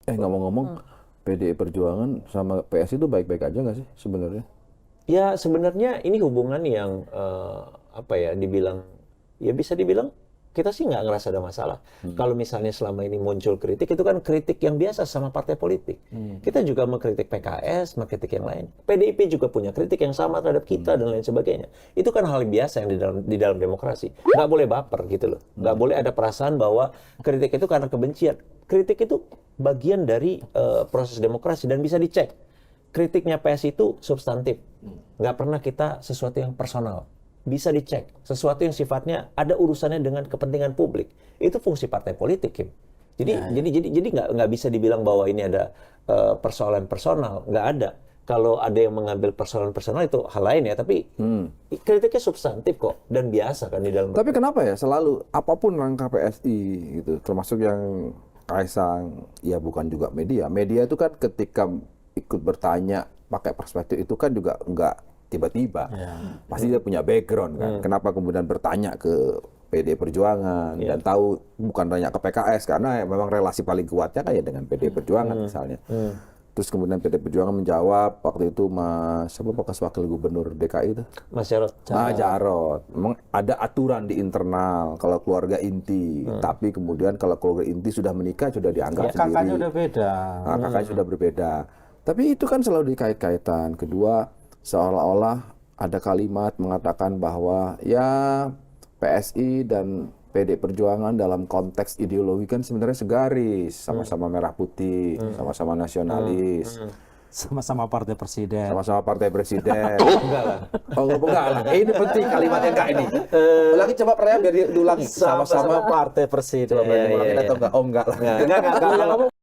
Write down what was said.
Ngomong-ngomong, PDI Perjuangan sama PSI itu baik-baik aja nggak sih sebenarnya? Ya sebenarnya ini hubungan yang apa ya dibilang ya bisa dibilang kita sih nggak ngerasa ada masalah. Kalau misalnya selama ini muncul kritik itu kan kritik yang biasa sama partai politik. Kita juga mengkritik PKS, mengkritik yang lain. PDIP juga punya kritik yang sama terhadap kita dan lain sebagainya. Itu kan hal biasa yang di dalam demokrasi. Nggak boleh baper gitu loh. Nggak boleh ada perasaan bahwa kritik itu karena kebencian. Kritik itu bagian dari proses demokrasi dan bisa dicek. Kritiknya PS itu substantif. Nggak pernah kita sesuatu yang personal. Bisa dicek. Sesuatu yang sifatnya ada urusannya dengan kepentingan publik. Itu fungsi partai politik, Kim. Jadi nggak bisa dibilang bahwa ini ada persoalan personal. Nggak ada. Kalau ada yang mengambil persoalan personal itu hal lain ya. Tapi kritiknya substantif kok. Dan biasa kan di dalam. Tapi kenapa ya selalu apapun langkah PSI gitu, termasuk yang Kaisang, ya bukan juga media. Media itu kan ketika ikut bertanya pakai perspektif itu kan juga nggak tiba-tiba. Pasti dia punya background kan. Kenapa kemudian bertanya ke PDI Perjuangan dan tahu bukan tanya ke PKS karena memang relasi paling kuatnya kan ya dengan PDI Perjuangan misalnya. Terus kemudian PDI Perjuangan menjawab waktu itu siapa bekas wakil gubernur DKI itu? Mas Jarod. Jarod. Memang ada aturan di internal kalau keluarga inti, tapi kemudian kalau keluarga inti sudah menikah sudah dianggap sendiri. Kakaknya udah beda. Nah, kakaknya sudah berbeda. Tapi itu kan selalu dikait-kaitan. Kedua, seolah-olah ada kalimat mengatakan bahwa ya PSI dan PDI Perjuangan dalam konteks ideologi kan sebenarnya segaris, sama-sama merah putih, sama-sama nasionalis. Sama-sama partai presiden. Sama-sama partai presiden. Enggak lah. Oh, enggak lah. Ini penting kalimatnya enggak ini. Ulangi coba pertanyaan biar diulangi. Sama-sama partai presiden. Coba berani ulangi atau enggak? Oh, enggak lah. Enggak.